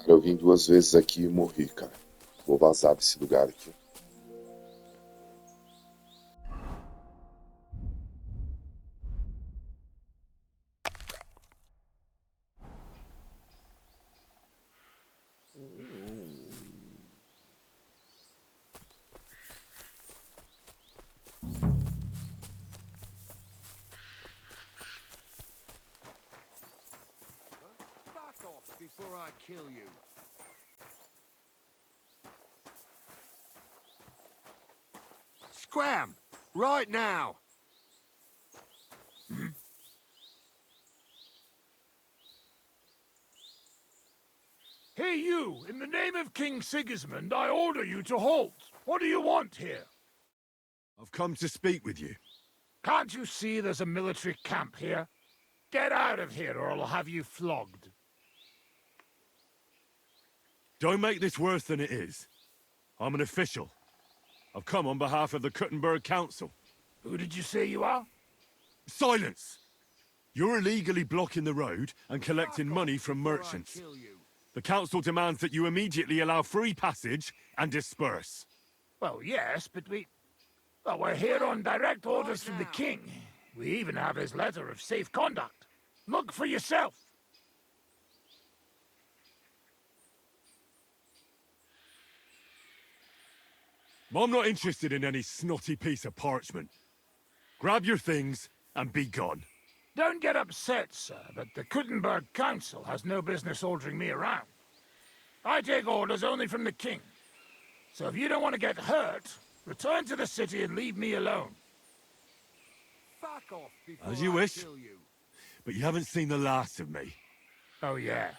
Cara, eu vim duas vezes aqui e morri, cara. Vou vazar desse lugar aqui. Back off before I kill you. Scram! Right now! Hey you! In the name of King Sigismund, I order you to halt! What do you want here? I've come to speak with you. Can't you see there's a military camp here? Get out of here or I'll have you flogged. Don't make this worse than it is. I'm an official. I've come on behalf of the Kuttenberg Council. Who did you say you are? Silence! You're illegally blocking the road and collecting money from merchants. The council demands that you immediately allow free passage and disperse. Well, yes, but well, we're here on direct orders from the king. We even have his letter of safe conduct. Look for yourself. I'm not interested in any snotty piece of parchment. Grab your things and be gone. Don't get upset, sir, but the Kuttenberg Council has no business ordering me around. I take orders only from the king. So if you don't want to get hurt, return to the city and leave me alone. Back off before As you wish. But you haven't seen the last of me. Oh yeah,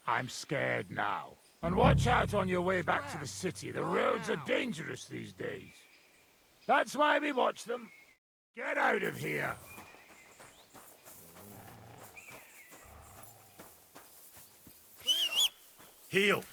I'm scared now. And watch out on your way back to the city. The roads are dangerous these days. That's why we watch them. Get out of here. Heal!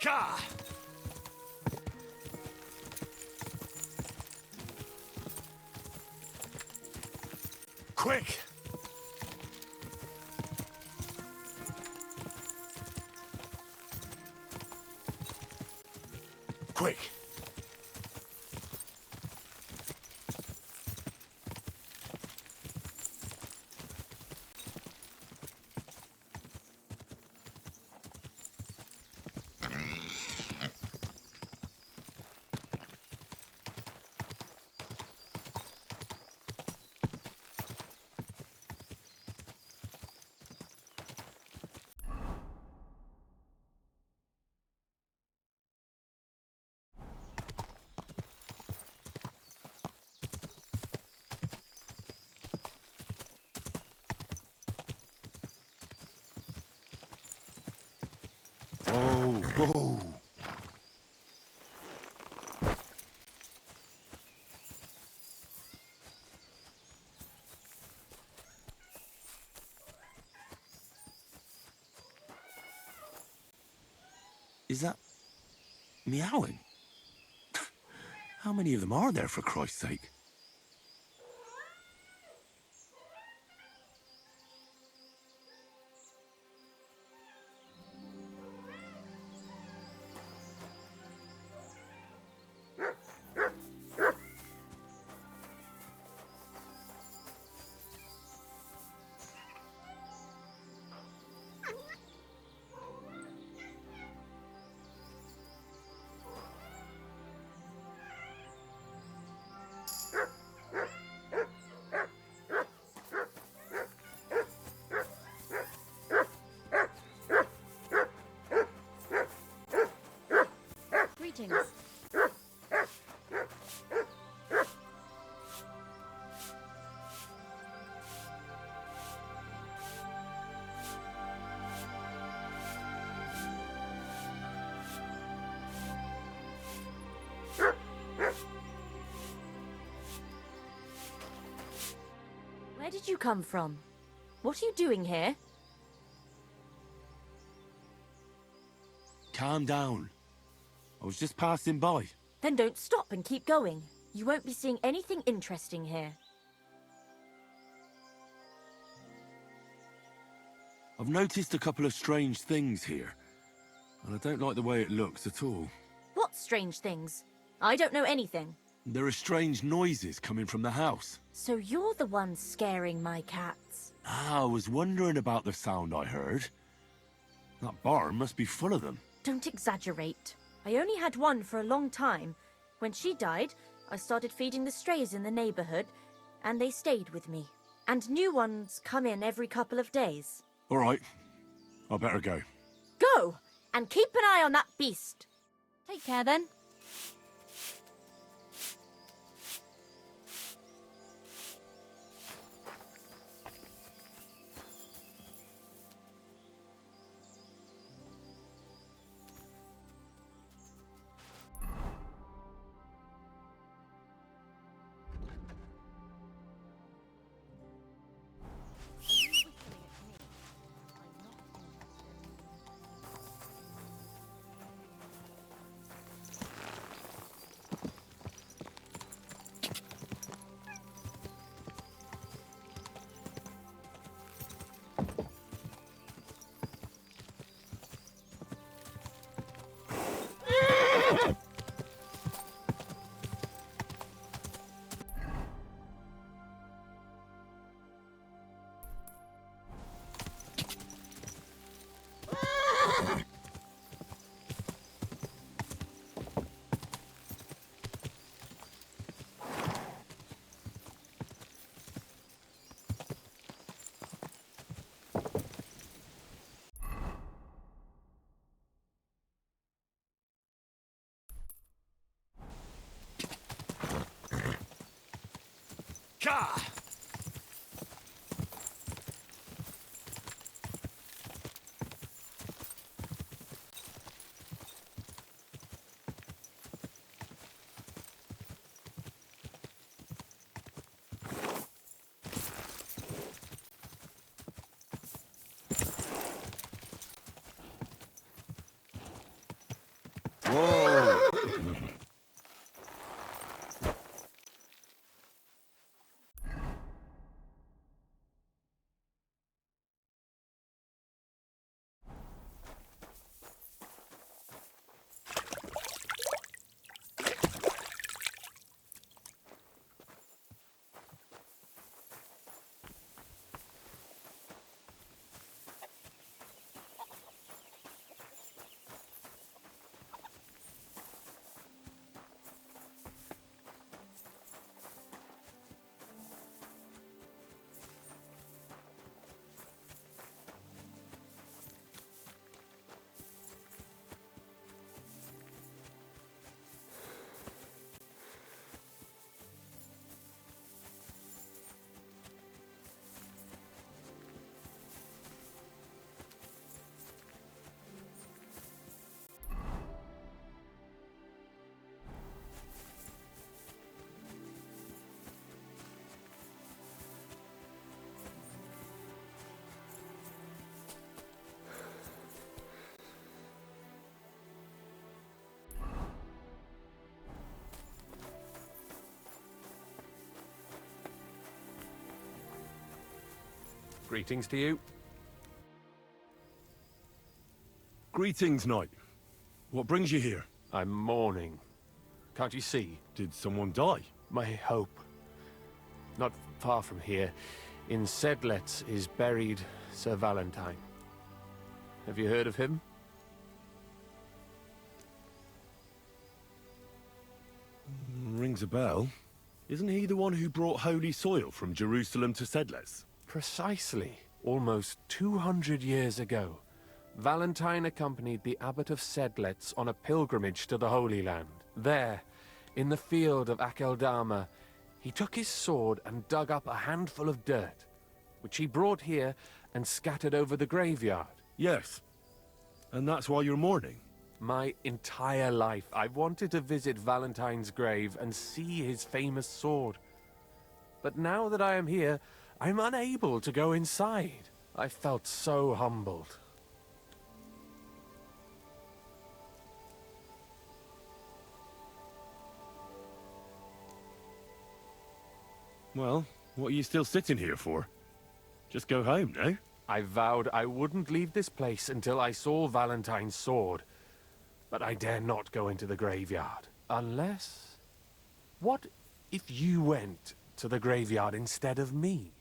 Ka! Quick! Quick! Whoa! Is that meowing? How many of them are there, for Christ's sake? Greetings. Where did you come from? What are you doing here? Calm down. I was just passing by. Then don't stop and keep going. You won't be seeing anything interesting here. I've noticed a couple of strange things here, and I don't like the way it looks at all. What strange things? I don't know anything. There are strange noises coming from the house. So you're the one scaring my cats. I was wondering about the sound I heard. That barn must be full of them. Don't exaggerate. I only had one for a long time. When she died, I started feeding the strays in the neighborhood, and they stayed with me. And new ones come in every couple of days. All right, I better go. Go! And keep an eye on that beast. Take care then. Ka! Whoa! Greetings to you. Greetings, knight. What brings you here? I'm mourning. Can't you see? Did someone die? My hope. Not far from here, in Sedlets, is buried Sir Valentine. Have you heard of him? Rings a bell. Isn't he the one who brought holy soil from Jerusalem to Sedles? Precisely. Almost 200 years ago, Valentine accompanied the abbot of Sedlets on a pilgrimage to the Holy Land. There, in the field of Akeldama, he took his sword and dug up a handful of dirt, which he brought here and scattered over the graveyard. Yes. And that's why you're mourning? My entire life, I've wanted to visit Valentine's grave and see his famous sword. But now that I am here, I'm unable to go inside. I felt so humbled. Well, what are you still sitting here for? Just go home, no? I vowed I wouldn't leave this place until I saw Valentine's sword. But I dare not go into the graveyard. Unless... What if you went to the graveyard instead of me?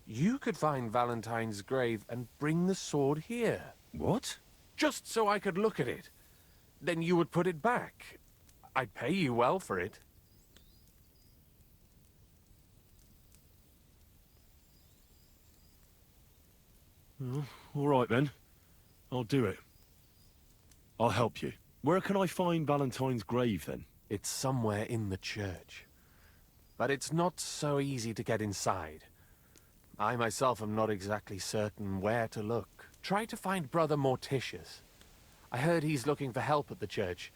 You could find Valentine's grave and bring the sword here. What? Just so I could look at it. Then you would put it back. I'd pay you well for it. Well, all right then. I'll do it. I'll help you. Where can I find Valentine's grave then? It's somewhere in the church. But it's not so easy to get inside. I myself am not exactly certain where to look. Try to find Brother Morticius. I heard he's looking for help at the church.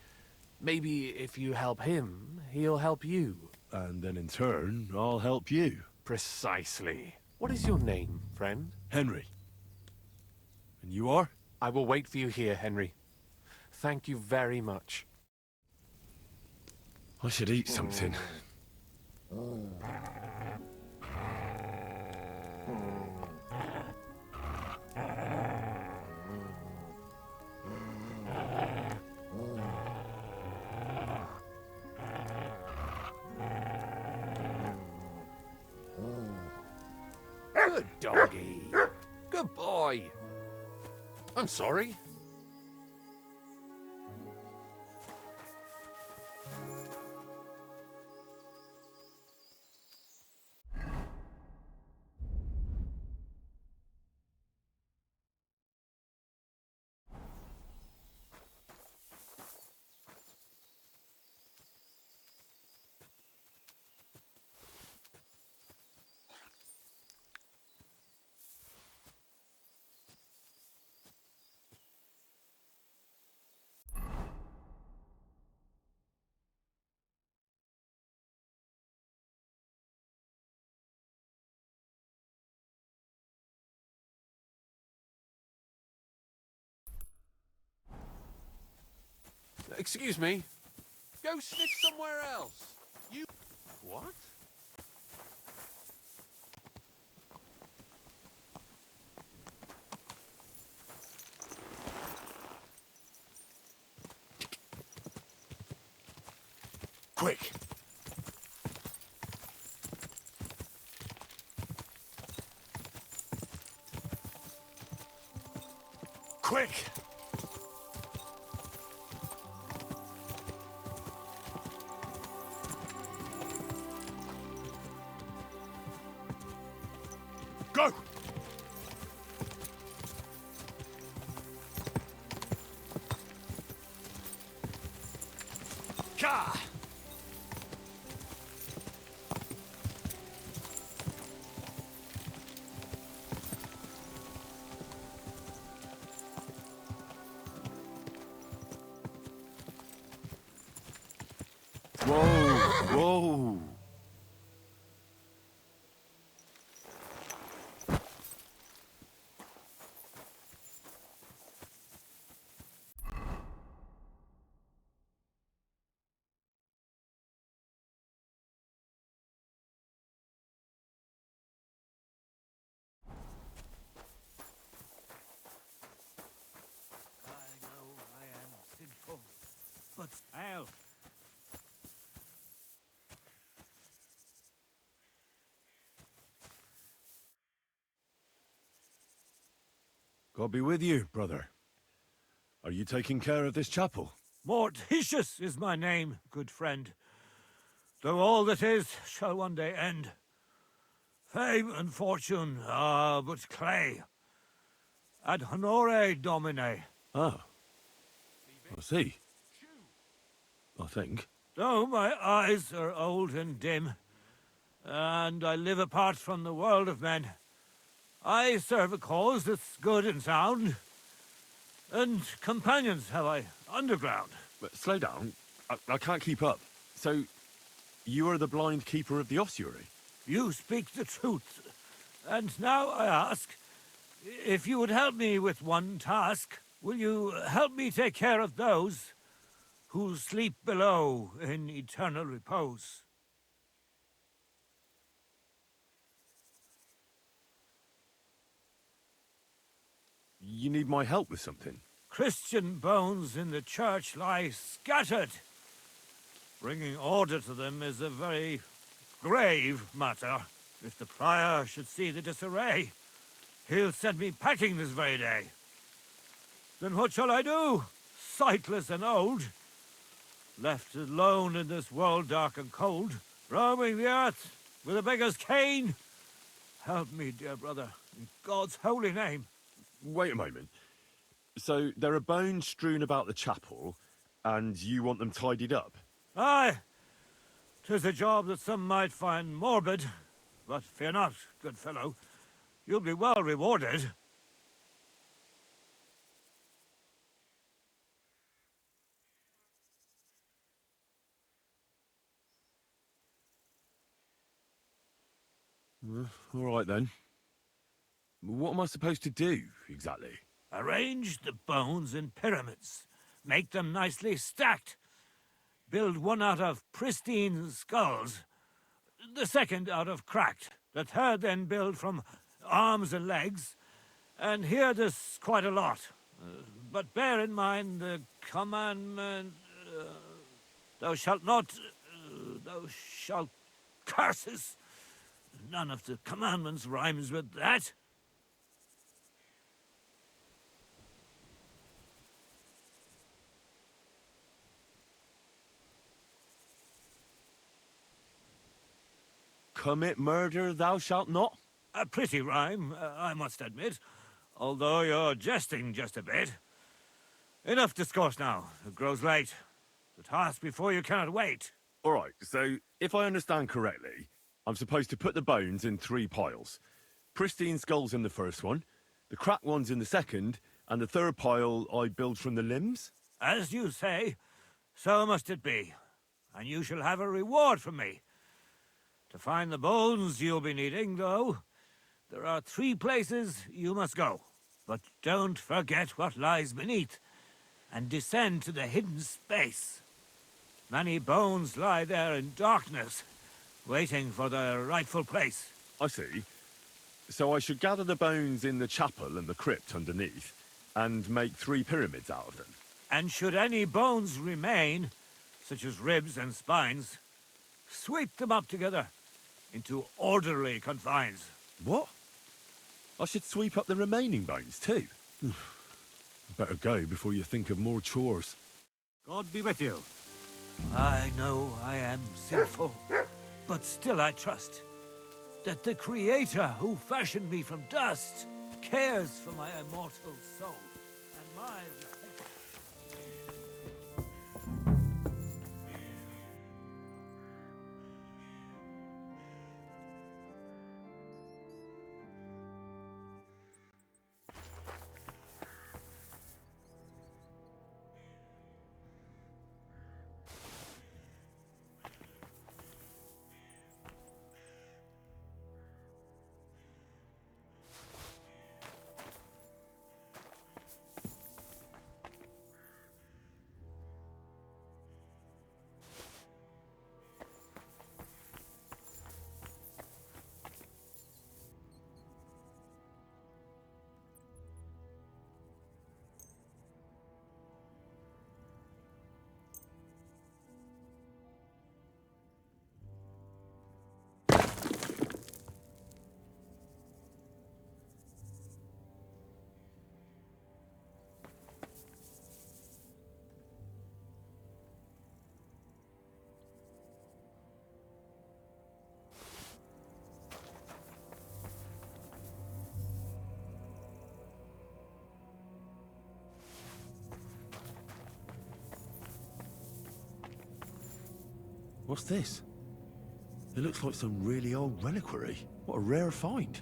Maybe if you help him, he'll help you. And then in turn, I'll help you. Precisely. What is your name, friend? Henry. And you are? I will wait for you here, Henry. Thank you very much. I should eat something. Good doggy. Good boy. I'm sorry. Excuse me. Go sniff somewhere else. You... What? Quick! Quick! Go! Ka! Whoa! Whoa! but ale. God be with you, brother. Are you taking care of this chapel? Mortitius is my name, good friend. Though all that is shall one day end. Fame and fortune are but clay. Ad honore domine. Ah, I see. I think. Though my eyes are old and dim, and I live apart from the world of men, I serve a cause that's good and sound, and companions have I underground. But slow down. I can't keep up. So, you are the blind keeper of the ossuary? You speak the truth, and now I ask, if you would help me with one task, will you help me take care of those who sleep below in eternal repose? You need my help with something? Christian bones in the church lie scattered. Bringing order to them is a very grave matter. If the prior should see the disarray, he'll send me packing this very day. Then what shall I do? Sightless and old, left alone in this world dark and cold, roaming the earth with a beggar's cane? Help me, dear brother, in God's holy name. Wait a moment. So, there are bones strewn about the chapel, and you want them tidied up? Aye, 'tis a job that some might find morbid, but fear not, good fellow. You'll be well rewarded. All right then. What am I supposed to do, exactly? Arrange the bones in pyramids. Make them nicely stacked. Build one out of pristine skulls, the second out of cracked, the third then build from arms and legs, and here there's quite a lot. But bear in mind the commandment, thou shalt not, thou shalt curses. None of the commandments rhymes with that. Commit murder thou shalt not? A pretty rhyme, I must admit, although you're jesting just a bit. Enough discourse now. It grows late. The task before you cannot wait. All right, so if I understand correctly, I'm supposed to put the bones in 3 piles. Pristine skulls in the first one, the cracked ones in the second, and the third pile I build from the limbs? As you say, so must it be. And you shall have a reward from me. To find the bones you'll be needing, though, there are 3 places you must go. But don't forget what lies beneath, and descend to the hidden space. Many bones lie there in darkness, waiting for their rightful place. I see. So I should gather the bones in the chapel and the crypt underneath, and make 3 pyramids out of them. And should any bones remain, such as ribs and spines, sweep them up together into orderly confines. What? I should sweep up the remaining bones too? Better go before you think of more chores. God be with you. I know I am sinful, but still I trust that the Creator who fashioned me from dust cares for my immortal soul and my... What's this? It looks like some really old reliquary. What a rare find.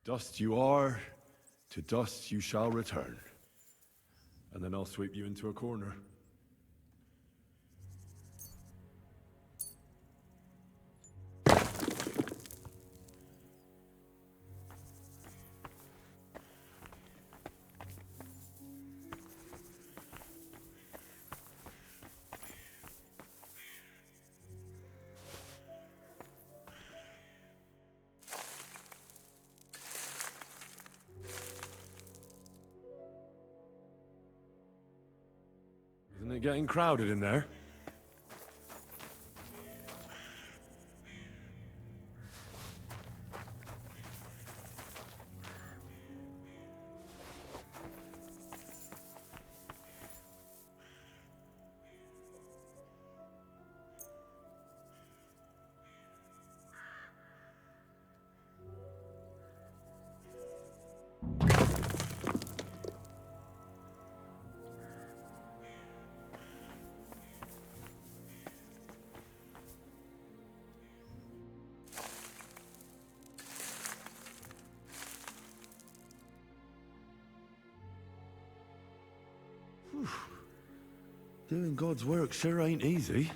Dust you are, to dust you shall return. And then I'll sweep you into a corner. Isn't it getting crowded in there? Doing God's work sure ain't easy.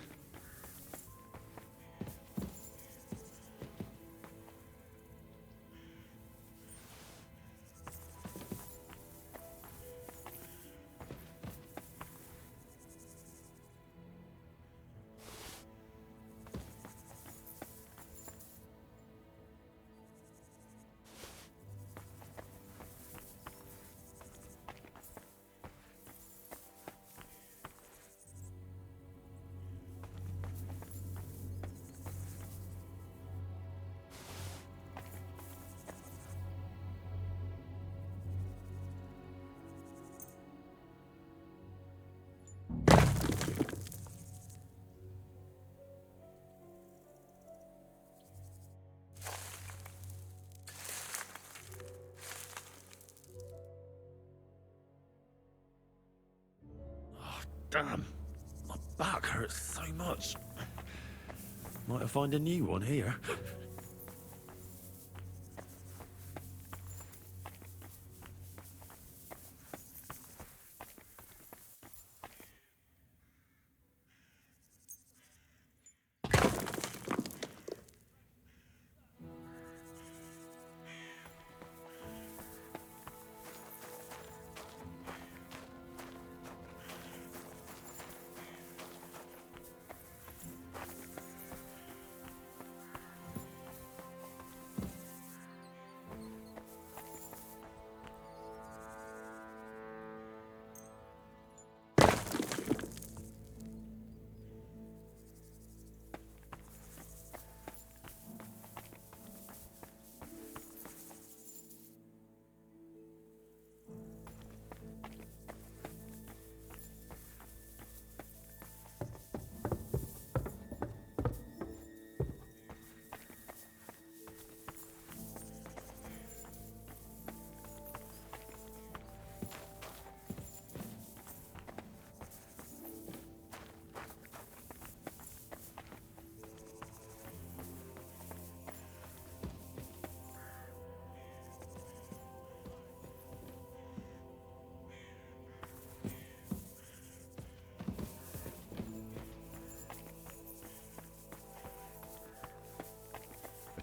Damn, my back hurts so much. Might have found a new one here.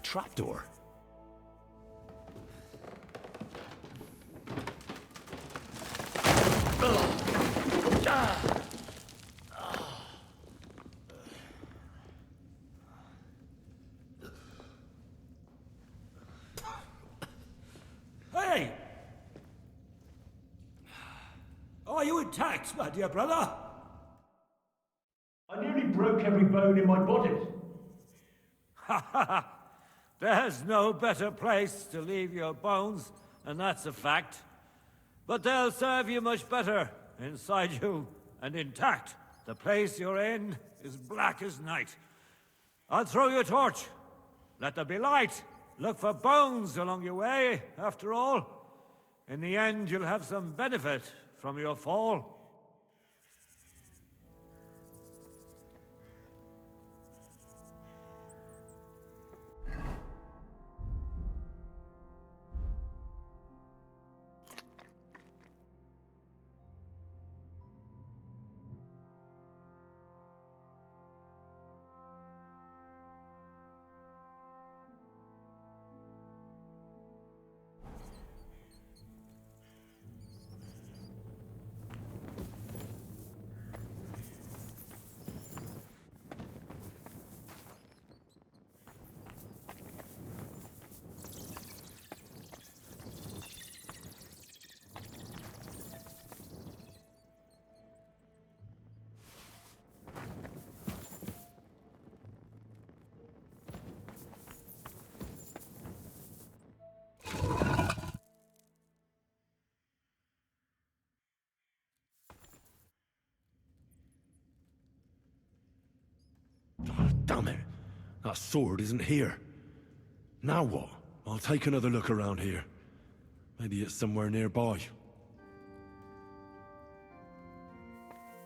Trapdoor. intact, my dear brother. I nearly broke every bone in my body. Ha ha ha! There's no better place to leave your bones, and that's a fact. But they'll serve you much better inside you and intact. The place you're in is black as night. I'll throw you a torch. Let there be light. Look for bones along your way, after all. In the end, you'll have some benefit from your fall. Damn it! That sword isn't here. Now what? I'll take another look around here. Maybe it's somewhere nearby.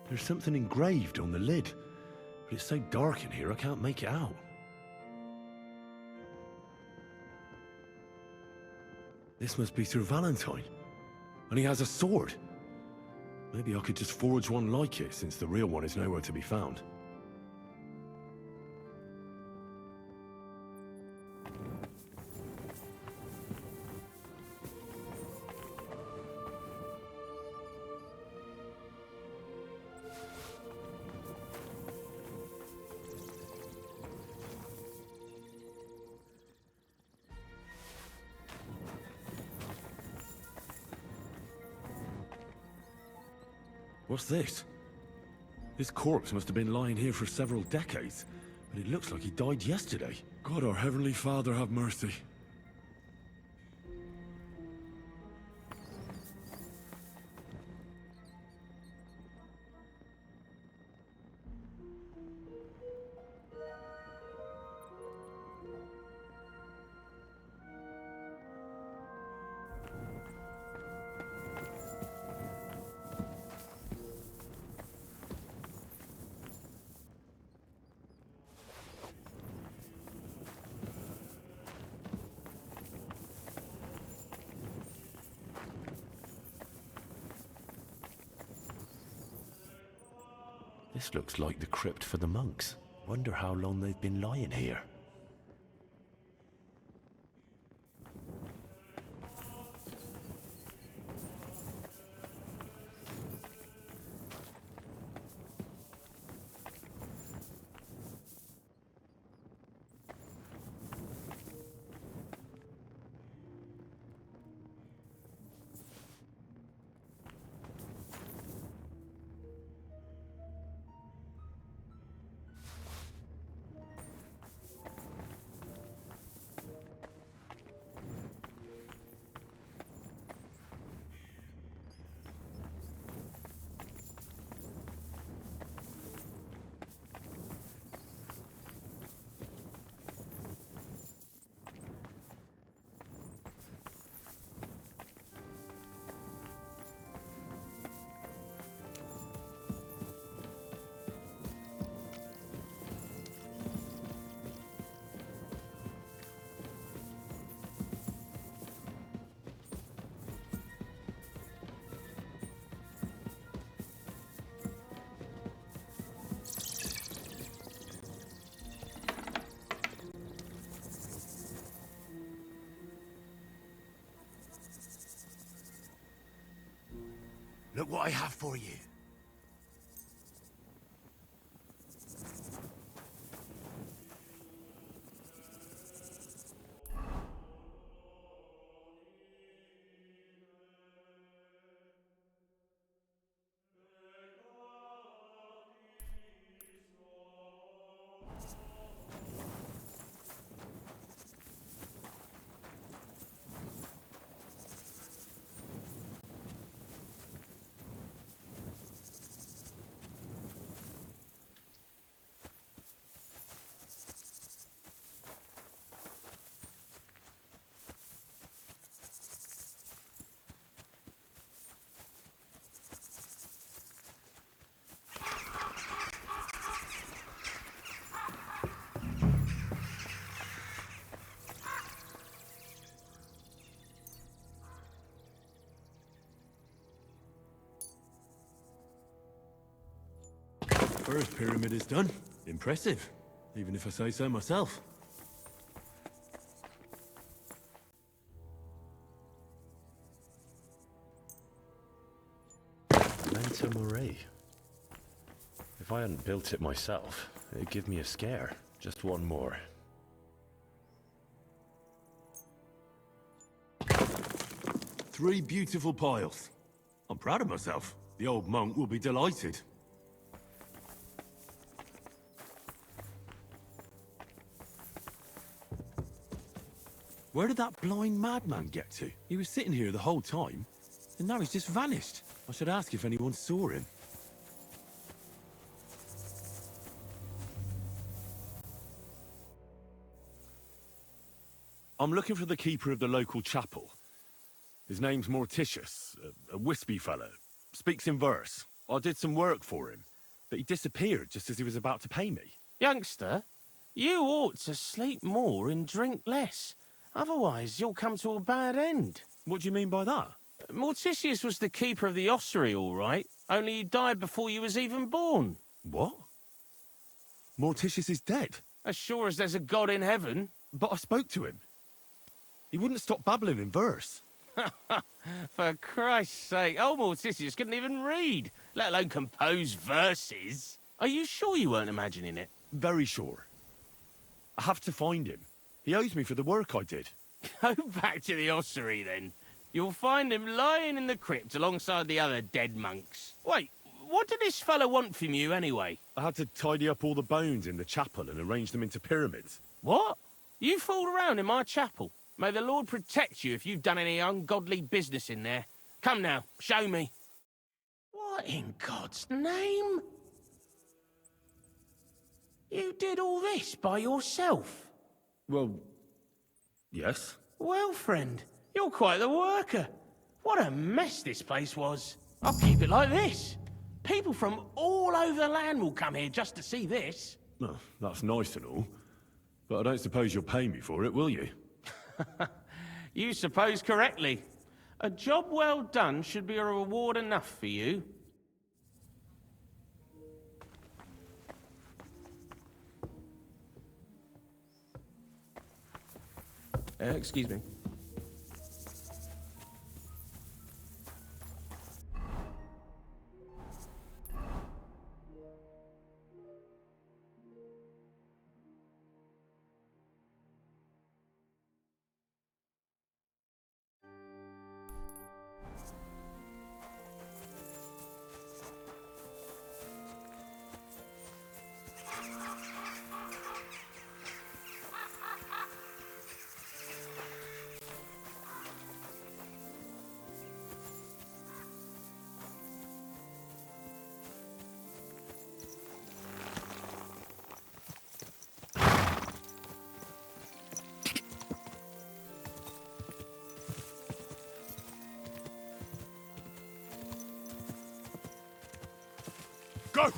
There's something engraved on the lid, but it's so dark in here I can't make it out. This must be Sir Valentine, and he has a sword. Maybe I could just forge one like it, since the real one is nowhere to be found. What's this? This corpse must have been lying here for several decades, but it looks like he died yesterday. God, our Heavenly Father, have mercy. This looks like the crypt for the monks. Wonder how long they've been lying here. Look what I have for you. First pyramid is done. Impressive, even if I say so myself. Manta Murray. If I hadn't built it myself, it'd give me a scare. Just one more. Three beautiful piles. I'm proud of myself. The old monk will be delighted. Where did that blind madman get to? He was sitting here the whole time, and now he's just vanished. I should ask if anyone saw him. I'm looking for the keeper of the local chapel. His name's Morticius, a wispy fellow. Speaks in verse. I did some work for him, but he disappeared just as he was about to pay me. Youngster, you ought to sleep more and drink less. Otherwise, you'll come to a bad end. What do you mean by that? Morticius was the keeper of the ossuary, all right. Only he died before you was even born. What? Morticius is dead? As sure as there's a God in heaven. But I spoke to him. He wouldn't stop babbling in verse. For Christ's sake, old Morticius couldn't even read, let alone compose verses. Are you sure you weren't imagining it? Very sure. I have to find him. He owes me for the work I did. Go back to the ossuary, then. You'll find him lying in the crypt alongside the other dead monks. Wait, what did this fellow want from you, anyway? I had to tidy up all the bones in the chapel and arrange them into pyramids. What? You fooled around in my chapel? May the Lord protect you if you've done any ungodly business in there. Come now, show me. What in God's name? You did all this by yourself? Well, yes. Well, friend, you're quite the worker. What a mess this place was. I'll keep it like this. People from all over the land will come here just to see this. Well, that's nice and all. But I don't suppose you'll pay me for it, will you? You suppose correctly. A job well done should be a reward enough for you. Excuse me. Go!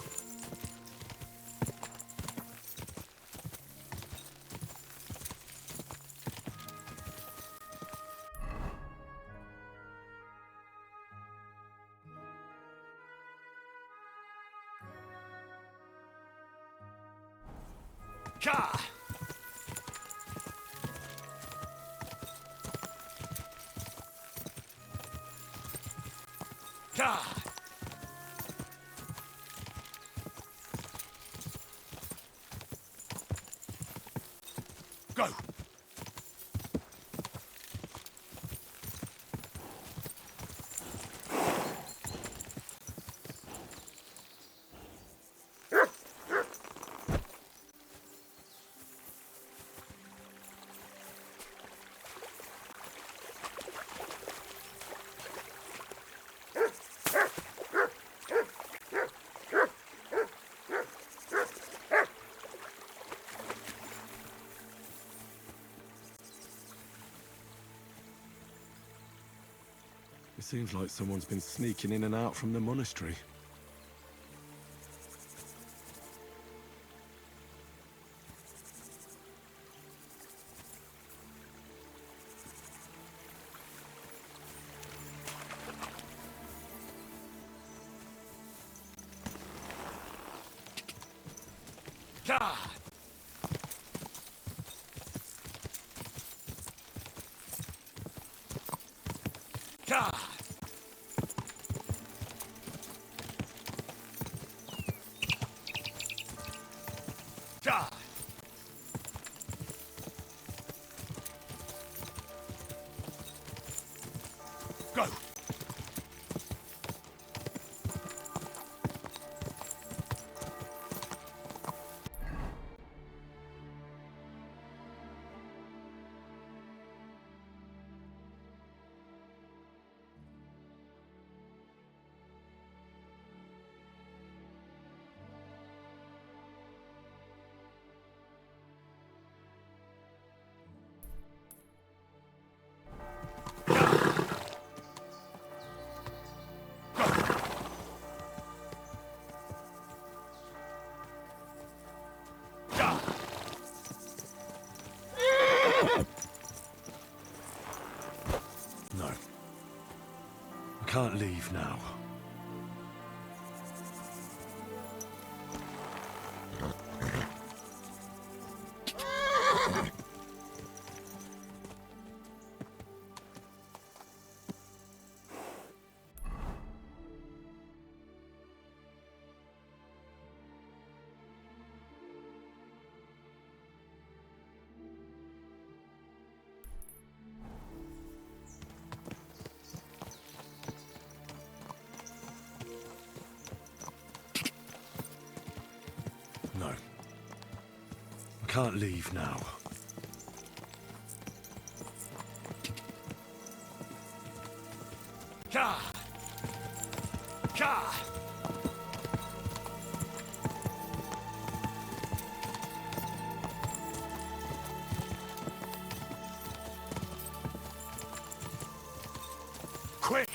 Ka! Ka! Go! It seems like someone's been sneaking in and out from the monastery. God! God! God! Go! No. I can't leave now. No. I can't leave now. God! God! Quick!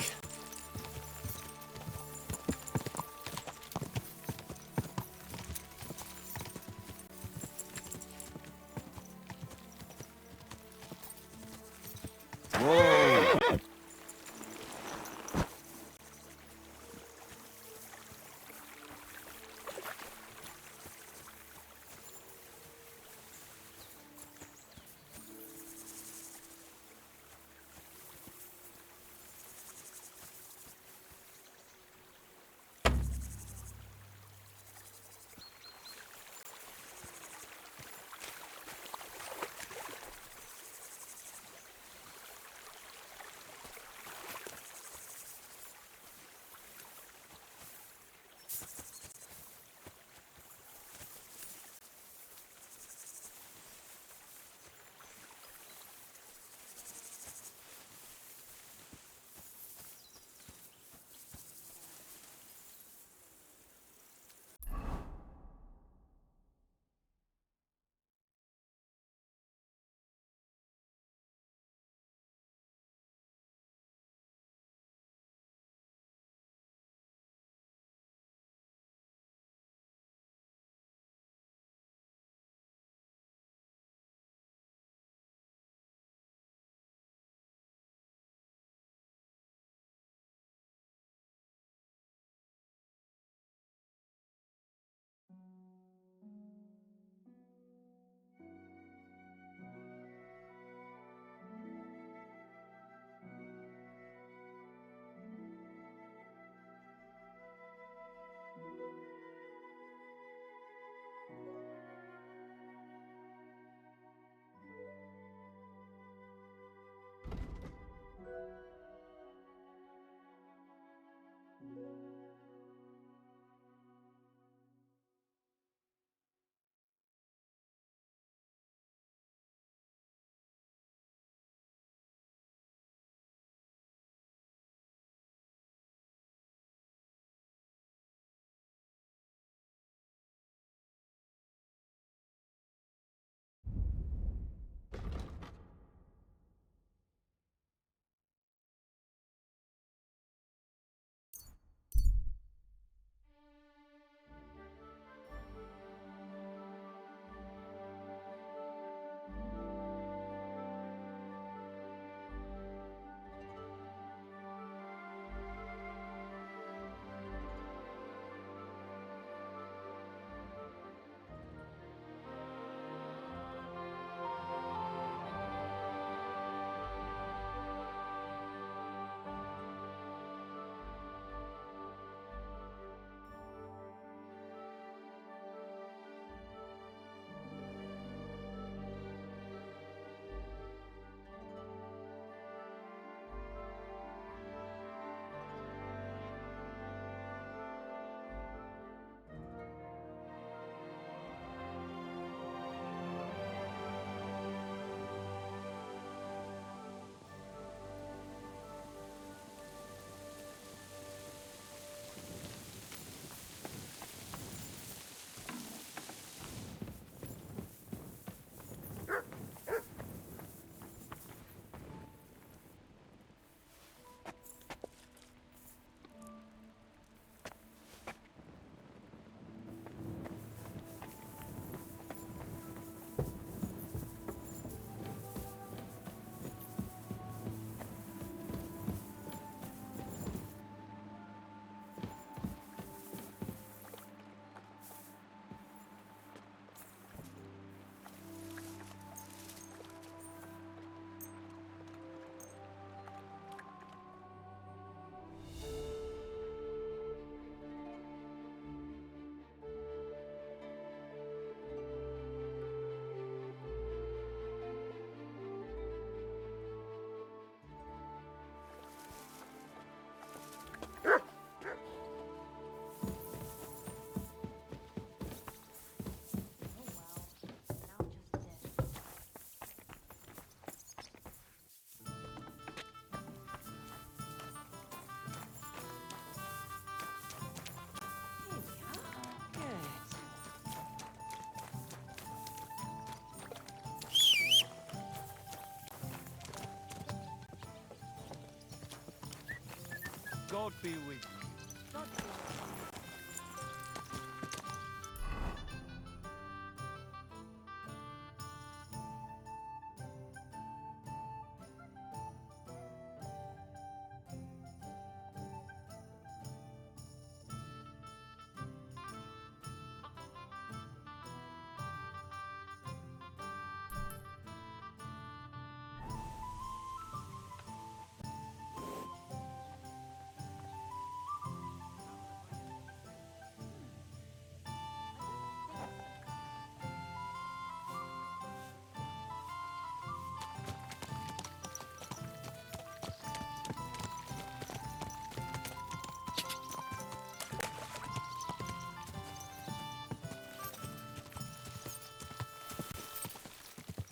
God be with you.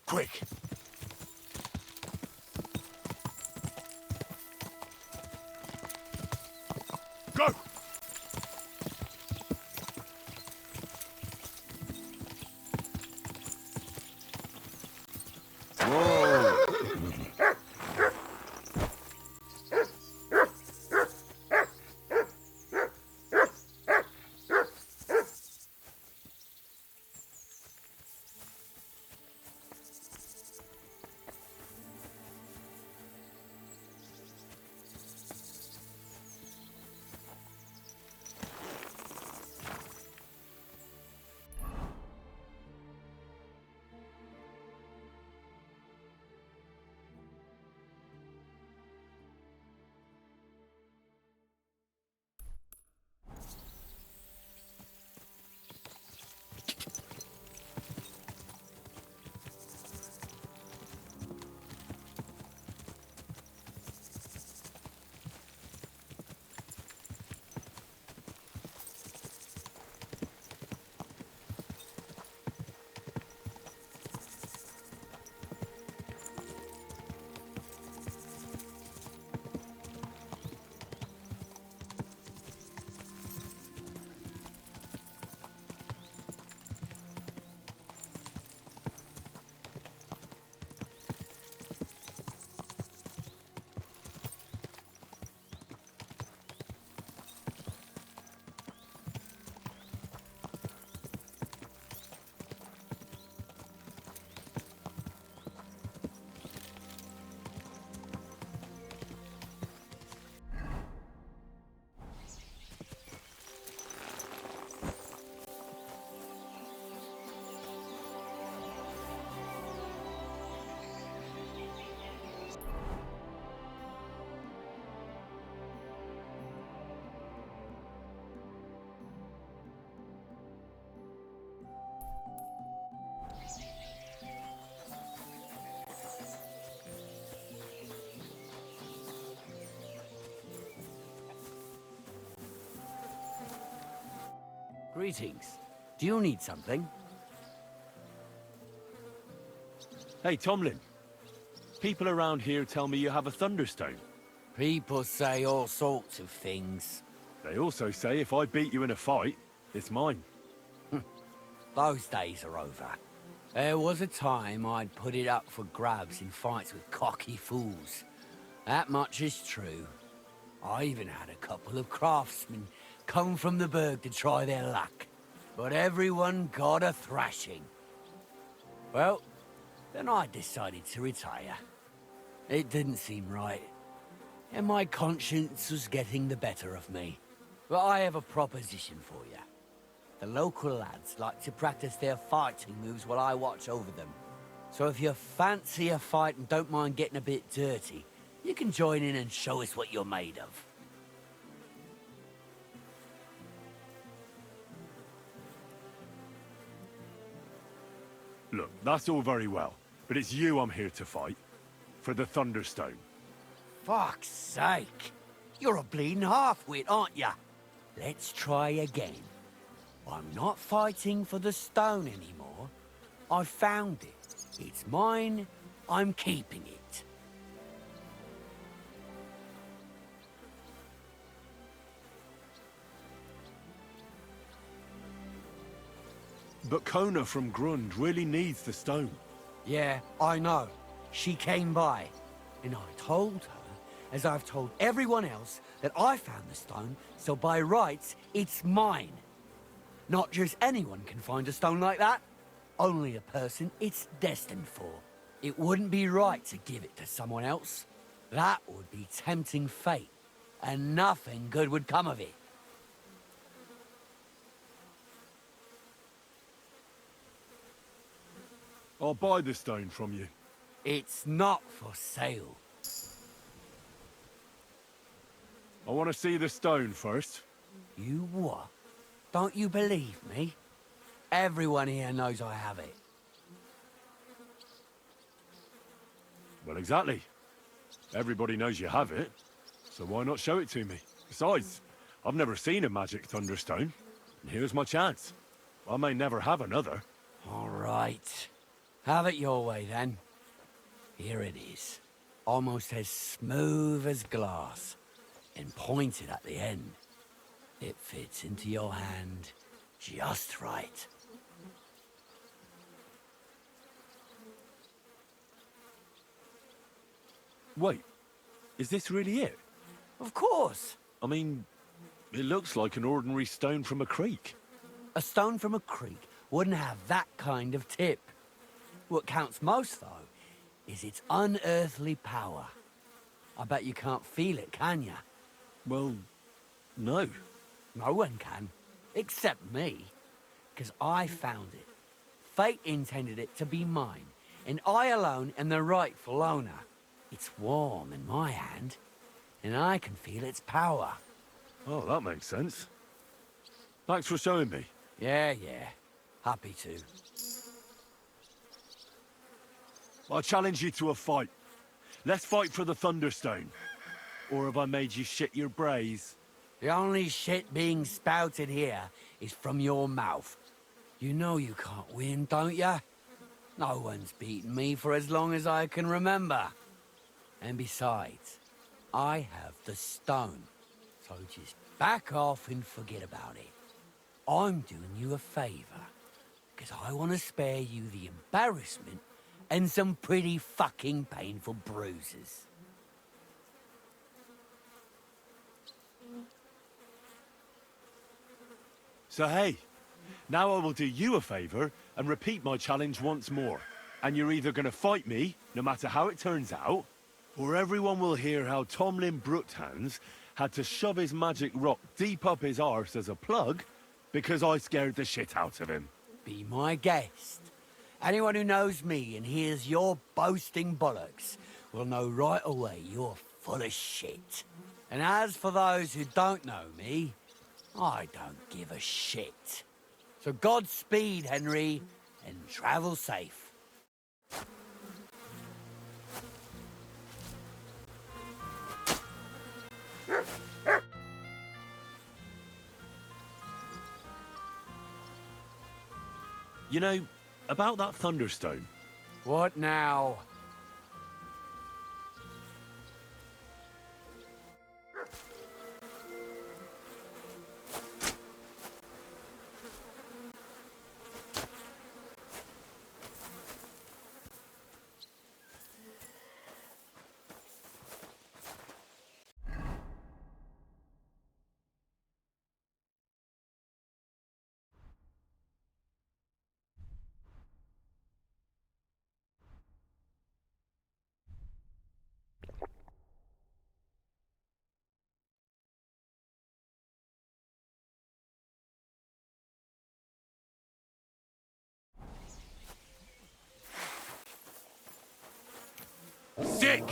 Quick! Go! Greetings. Do you need something? Hey, Tomlin. People around here tell me you have a thunderstone. People say all sorts of things. They also say if I beat you in a fight, it's mine. Those days are over. There was a time I'd put it up for grabs in fights with cocky fools. That much is true. I even had a couple of craftsmen come from the burg to try their luck. But everyone got a thrashing. Well, then I decided to retire. It didn't seem right. And my conscience was getting the better of me. But I have a proposition for you. The local lads like to practice their fighting moves while I watch over them. So if you fancy a fight and don't mind getting a bit dirty, you can join in and show us what you're made of. Look, that's all very well, but it's you I'm here to fight. For the Thunderstone. Fuck's sake! You're a bleeding half-wit, aren't ya? Let's try again. I'm not fighting for the stone anymore. I found it. It's mine. I'm keeping it. But Kona from Grund really needs the stone. Yeah, I know. She came by, and I told her as I've told everyone else that I found the stone, so by rights, it's mine. Not just anyone can find a stone like that. Only a person it's destined for. It wouldn't be right to give it to someone else. That would be tempting fate, and nothing good would come of it. I'll buy the stone from you. It's not for sale. I want to see the stone first. You what? Don't you believe me? Everyone here knows I have it. Well, exactly. Everybody knows you have it, so why not show it to me? Besides, I've never seen a magic thunderstone, and here's my chance. I may never have another. All right. Have it your way, then. Here it is. Almost as smooth as glass, and pointed at the end. It fits into your hand just right. Wait, is this really it? Of course. I mean, it looks like an ordinary stone from a creek. A stone from a creek wouldn't have that kind of tip. What counts most, though, is its unearthly power. I bet you can't feel it, can ya? Well, no. No one can, except me, because I found it. Fate intended it to be mine, and I alone am the rightful owner. It's warm in my hand, and I can feel its power. Oh, that makes sense. Thanks for showing me. Yeah. Happy to. I challenge you to a fight. Let's fight for the Thunderstone. Or have I made you shit your brays? The only shit being spouted here is from your mouth. You know you can't win, don't ya? No one's beaten me for as long as I can remember. And besides, I have the stone. So just back off and forget about it. I'm doing you a favor, because I want to spare you the embarrassment and some pretty fucking painful bruises. So hey, now I will do you a favor and repeat my challenge once more. And you're either gonna fight me, no matter how it turns out, or everyone will hear how Tomlin Brookhands had to shove his magic rock deep up his arse as a plug because I scared the shit out of him. Be my guest. Anyone who knows me and hears your boasting bollocks will know right away you're full of shit. And as for those who don't know me, I don't give a shit. So Godspeed, Henry, and travel safe. You know, about that Thunderstone. What now? Sick!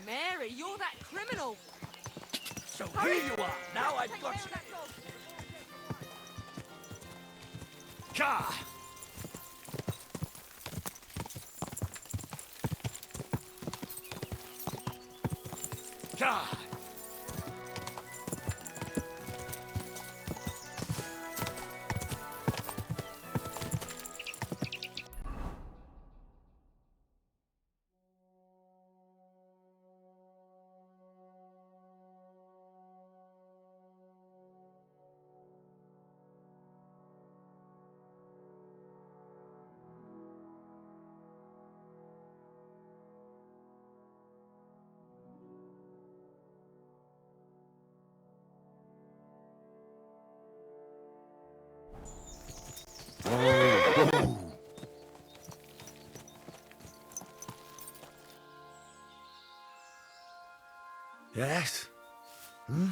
Mary, you're that criminal. So here you are. Now I've got you. Ka! Ka! Yes? Hmm?